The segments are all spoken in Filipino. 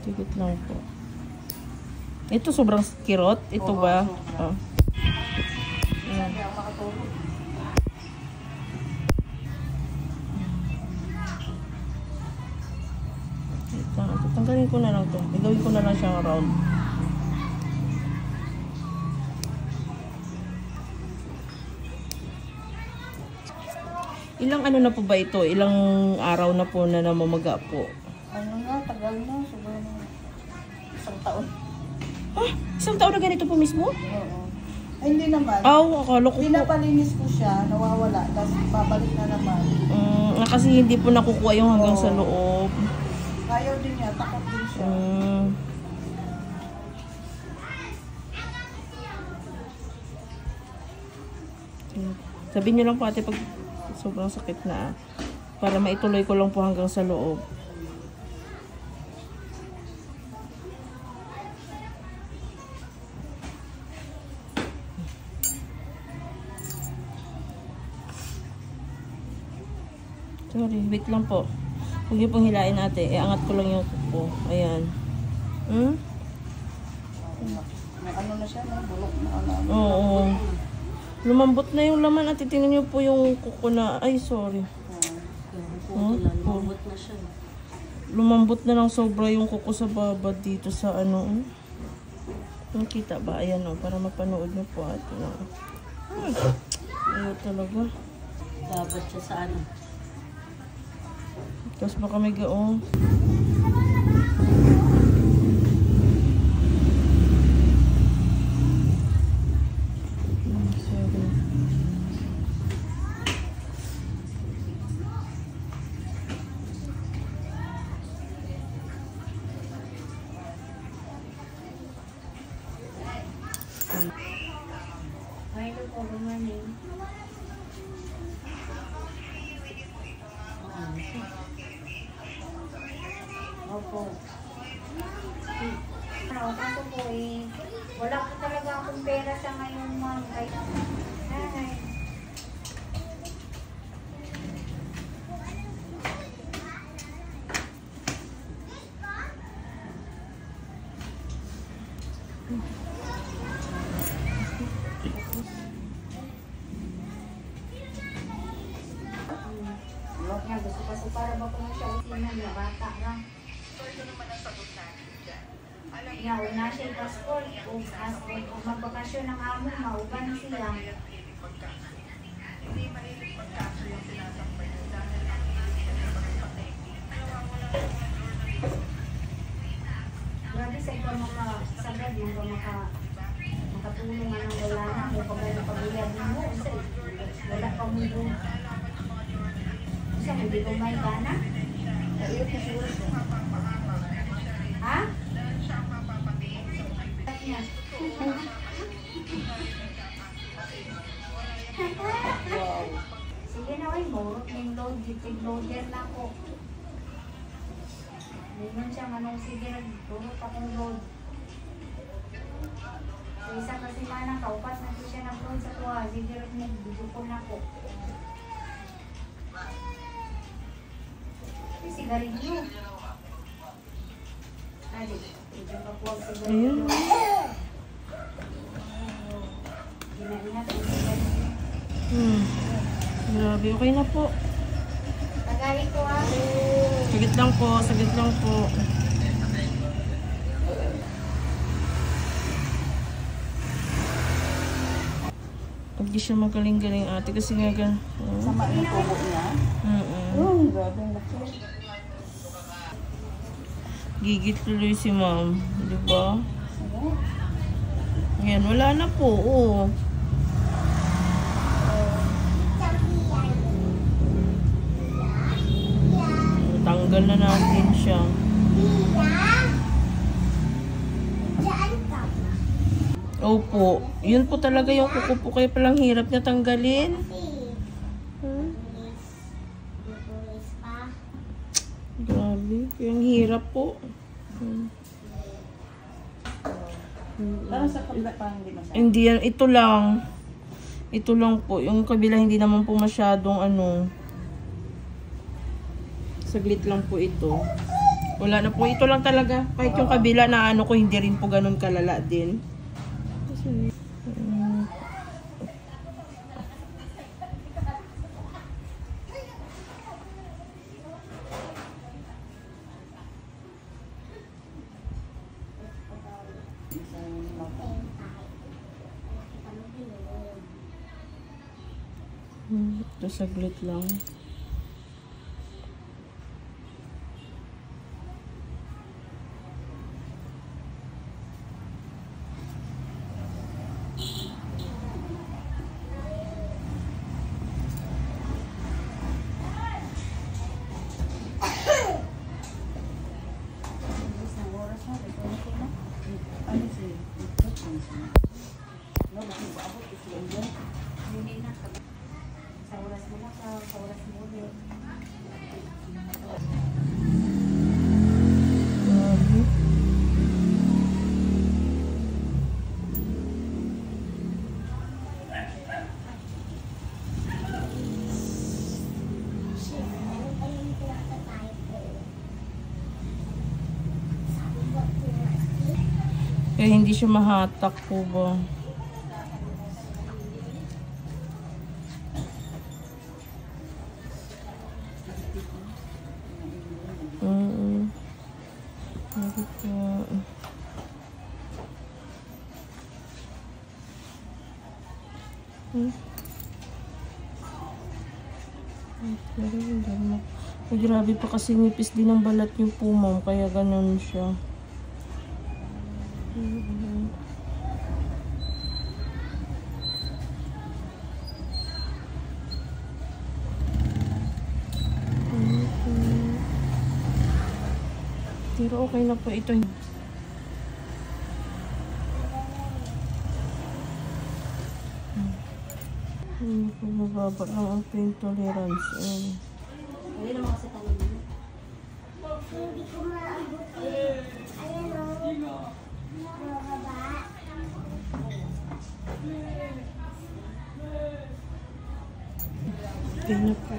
Tigit lang po. Ito sobrang kirot. Ito ba? Oh. Ayan. Tanggalin ko na lang to. Igawin ko na lang siyang round. Ilang ano na po ba ito? Ilang araw na po na namamaga po? Ano nga, tagal na. Sobrang isang taon. Ah, isang taon na ganito po mismo? Oo. Ay, hindi naman. Akala ko po. Pinapalinis ko siya, nawawala. Tapos babalik na naman. Kasi hindi po nakukuha yung hanggang sa loob. Ayaw din niya, takot din siya. Sabihin niyo lang po ate pag sobrang sakit na. Para maituloy ko lang po hanggang sa loob. Sorry, wait lang po. Huwag niyo pong hilain ate. Angat ko lang yung kuko. Ayan. Ano na siya, no? Bulok na ano. Oo. Lumambot na yung laman at tingnan niyo po yung kuko na. Ay, sorry. Lumambot na siya. Lumambot na lang sobra yung kuko sa baba dito sa ano. Nakita ba? Ayan o. Para mapanood niyo po ate. Ayaw talaga. Dapat siya sa ano. Tapos baka may gaong. Hello po, good morning. Opo. Kaso po wala po talaga akong pera sa ngayon, ma'am. Ay. Gusto kasi para ba kung siya usinan na bata lang. Ya, una siya passport. Kung magbakasyon ng amo, mauban siya. Grabe sa ikaw makasagad, makatulong nga ng wala na. May pagbayad mo. Wala pa mo doon. Hindi ko may gana? Ha? Wow. Sige na, ay, morot ng load. Loader na ako. Hindi man siya manong sige na, turot akong load. So, isa kasi manang kaupas na siya ng load sa tuwa. Sige rin nagbudukon ako. Sigarilyo. Adi, ito pa po ang sigarilyo. Ginaingat ang sigarilyo. Grabe, okay na po. Tagayin ko ha. Sagit lang po, sagit lang po. Pag di siya magaling-galing ate kasi nga gan. Sama yung tubo niya. Grabe ang laki. Gigit tuloy si ma'am. Diba? Yan, wala na po. Oo. Tanggal na natin siya. Opo. Yun po talaga yung kuko po. Kaya palang hirap niya tanggalin. Grabe. Yung hirap po. Parang sa kabila pa hindi masyado. Hindi yan. Ito lang. Ito lang po. Yung kabila hindi naman po masyadong ano. Saglit lang po ito. Wala na po. Ito lang talaga. Kahit yung kabila na ano ko, hindi rin po ganun kalala din. Kasi, ito saglit lang. Kaya hindi siya mahatak po ba? Ay, grabe pa kasi nipis din ang balat niyo po, ma'am. Kaya ganun siya. Pero okay na po ito. Mababa lang ang pain tolerance. Ayun naman kasi tanong mo. Hindi ko maabot eh. Ayan o. Mababa. Okay na po.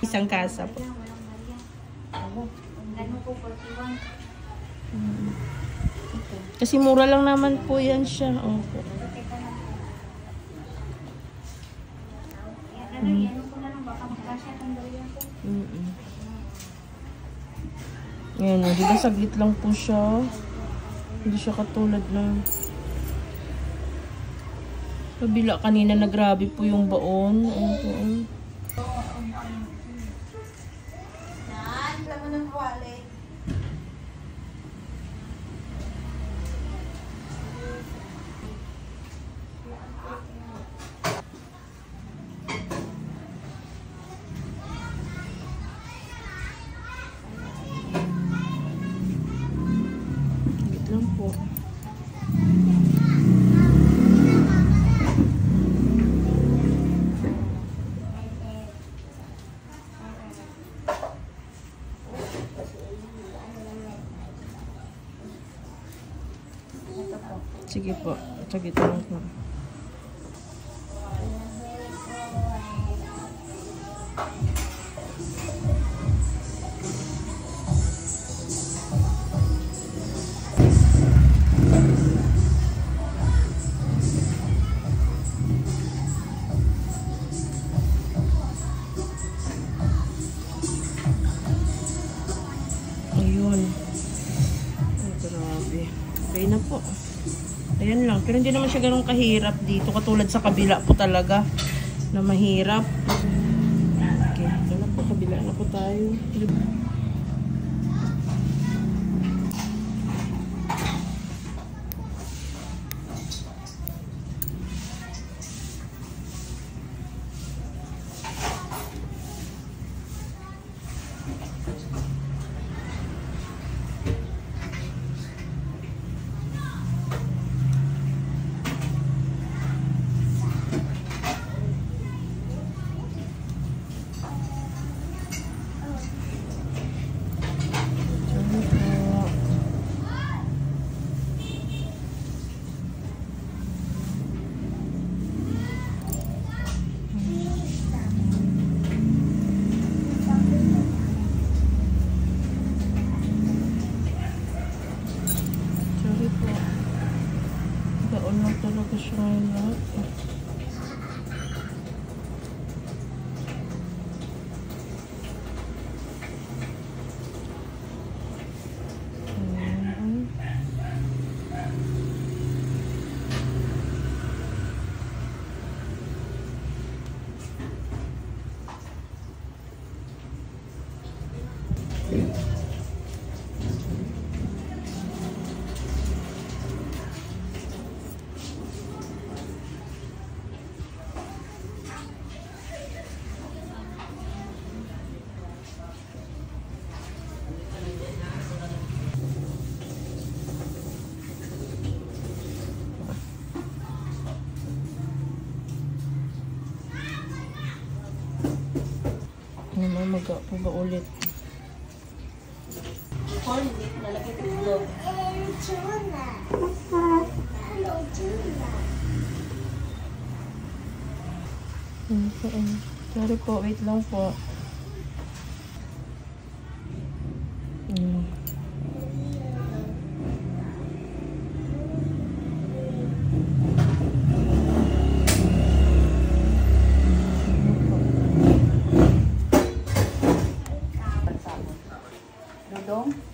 Isang kasa po. Ganun po, 41. Kasi mura lang naman po yan siya. Opo. Yan po na lang, baka magkasya kung gawin po. Ayan, di ba saglit lang po siya. Hindi siya katulad ng kabila kanina na grabe po yung baon. Opo. Lang po. Sige po. Sige lang po. Ayun. Ay, grabe. Okay na po. Ayan lang. Pero hindi naman siya ganun kahirap dito. Katulad sa kabila po talaga na mahirap. Okay. Ito na po. Kabila na po tayo. po. Gaon lang talaga siya ngayon lahat. Maga po ba ulit? Corn beef na laki itlog. Tuna. Hello, tuna. Sorry po, wait lang po. Dudong.